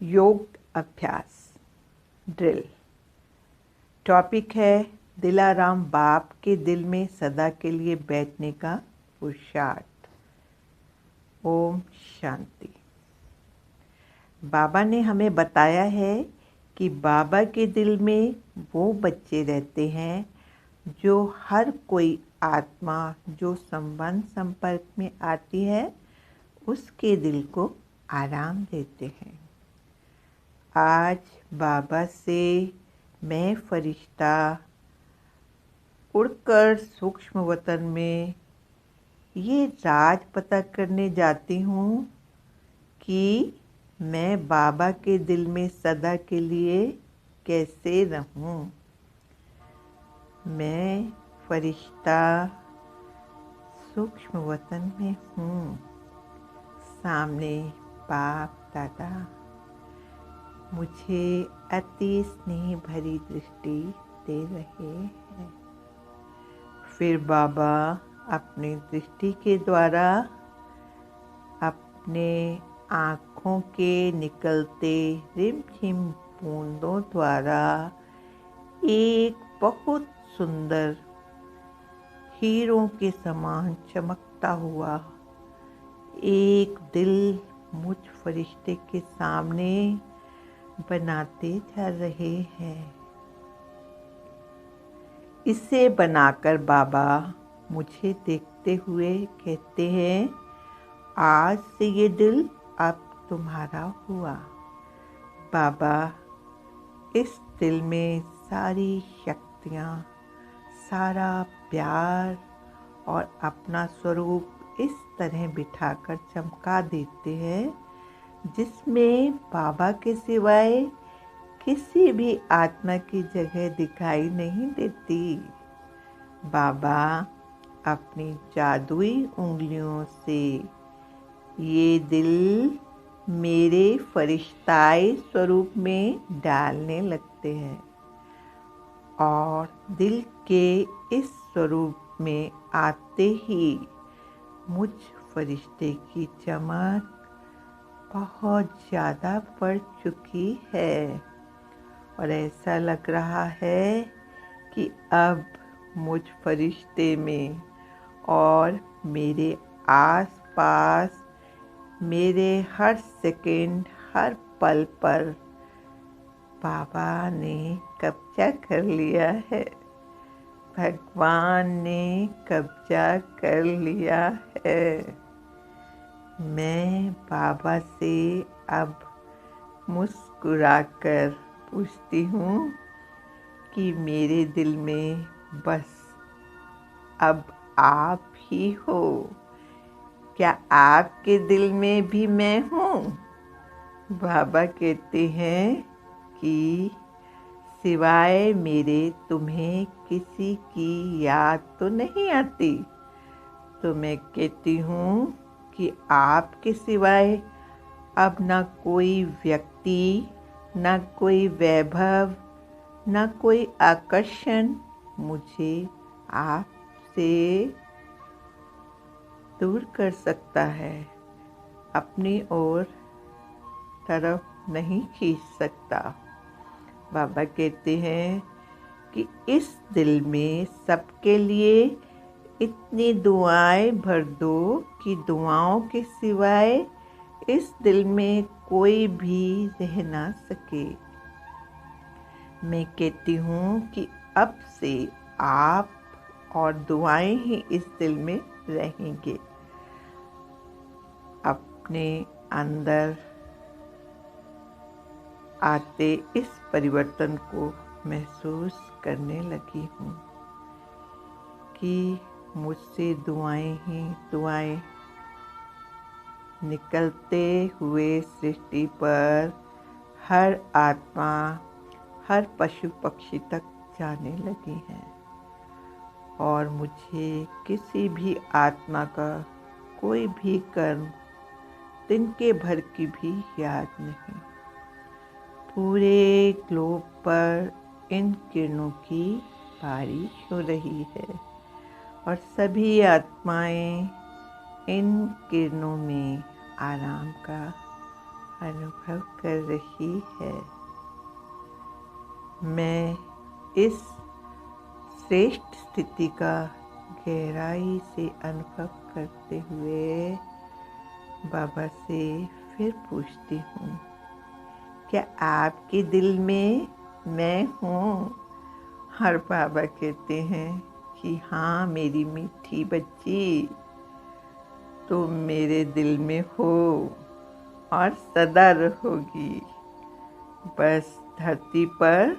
योग अभ्यास drill. Topic है दिलाराम बाप के दिल में सदा के लिए बैठने का पुरुषार्थ। ओम शांति। बाबा ने हमें बताया है कि बाबा के दिल में वो बच्चे रहते हैं जो हर कोई आत्मा जो संबंध संपर्क में आती है उसके दिल को आराम देते हैं। आज बाबा से मैं फरिश्ता उड़कर सूक्ष्म वतन में ये राज पता करने जाती हूँ कि मैं बाबा के दिल में सदा के लिए कैसे रहूं। मैं फरिश्ता सूक्ष्म वतन में हूँ। सामने बाप दादा मुझे अति स्नेह भरी दृष्टि दे रहे हैं। फिर बाबा अपनी दृष्टि के द्वारा अपने आँखों के निकलते रिमझिम बूंदों द्वारा एक बहुत सुंदर हीरों के समान चमकता हुआ एक दिल मुझ फरिश्ते के सामने बनाते जा रहे हैं। इसे बनाकर बाबा मुझे देखते हुए कहते हैं, आज से ये दिल अब तुम्हारा हुआ। बाबा इस दिल में सारी शक्तियाँ, सारा प्यार और अपना स्वरूप इस तरह बिठाकर चमका देते हैं जिसमें बाबा के सिवाय किसी भी आत्मा की जगह दिखाई नहीं देती। बाबा अपनी जादुई उंगलियों से ये दिल मेरे फरिश्ताई स्वरूप में डालने लगते हैं और दिल के इस स्वरूप में आते ही मुझ फरिश्ते की चमक बहुत ज़्यादा बढ़ चुकी है और ऐसा लग रहा है कि अब मुझ फरिश्ते में और मेरे आसपास मेरे हर सेकंड हर पल पर बाबा ने कब्जा कर लिया है। भगवान ने कब्जा कर लिया है। मैं बाबा से अब मुस्कुराकर पूछती हूँ कि मेरे दिल में बस अब आप ही हो। क्या आपके दिल में भी मैं हूँ? बाबा कहते हैं कि सिवाय मेरे तुम्हें किसी की याद तो नहीं आती। तो मैं कहती हूँ कि आपके सिवाय अब न कोई व्यक्ति, न कोई वैभव, न कोई आकर्षण मुझे आपसे दूर कर सकता है, अपनी ओर तरफ नहीं खींच सकता। बाबा कहते हैं कि इस दिल में सबके लिए इतनी दुआएं भर दो कि दुआओं के सिवाय इस दिल में कोई भी रह ना सके। मैं कहती हूँ कि अब से आप और दुआएं ही इस दिल में रहेंगे। अपने अंदर आते इस परिवर्तन को महसूस करने लगी हूँ कि मुझसे दुआएं ही दुआएं निकलते हुए सृष्टि पर हर आत्मा, हर पशु पक्षी तक जाने लगी हैं और मुझे किसी भी आत्मा का कोई भी कर्म तिनके भर की भी याद नहीं। पूरे ग्लोब पर इन किरणों की बारिश हो रही है और सभी आत्माएं इन किरणों में आराम का अनुभव कर रही है। मैं इस श्रेष्ठ स्थिति का गहराई से अनुभव करते हुए बाबा से फिर पूछती हूँ, क्या आपके दिल में मैं हूँ? हर बाबा कहते हैं कि हाँ मेरी मीठी बच्ची, तुम मेरे दिल में हो और सदा रहोगी। बस धरती पर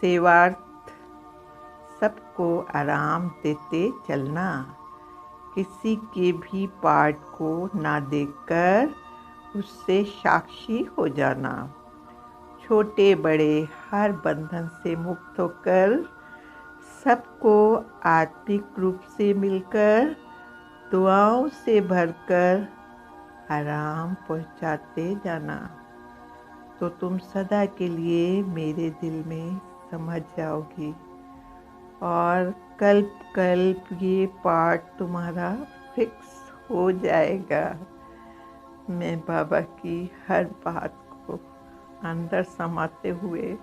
सेवार्थ सबको आराम देते चलना, किसी के भी पार्ट को ना देखकर उससे साक्षी हो जाना, छोटे बड़े हर बंधन से मुक्त होकर सबको आत्मिक रूप से मिलकर दुआओं से भरकर आराम पहुंचाते जाना, तो तुम सदा के लिए मेरे दिल में समझ जाओगी और कल्प कल्प ये पार्ट तुम्हारा फिक्स हो जाएगा। मैं बाबा की हर बात को अंदर समाते हुए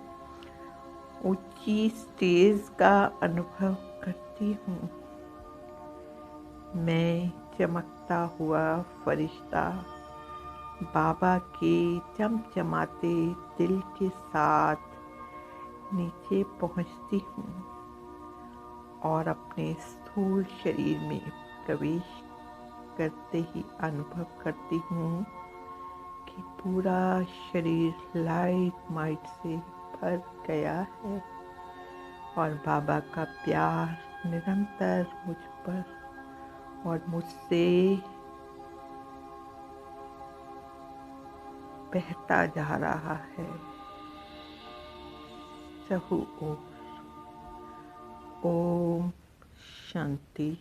ऊंची स्टेज का अनुभव करती हूँ। मैं चमकता हुआ फरिश्ता बाबा के चमचमाते दिल के साथ नीचे पहुँचती हूँ और अपने स्थूल शरीर में प्रवेश करते ही अनुभव करती हूँ कि पूरा शरीर लाइट माइट से भर गया है और बाबा का प्यार निरंतर मुझ पर और मुझसे बहता जा रहा है। सहु ओम शांति।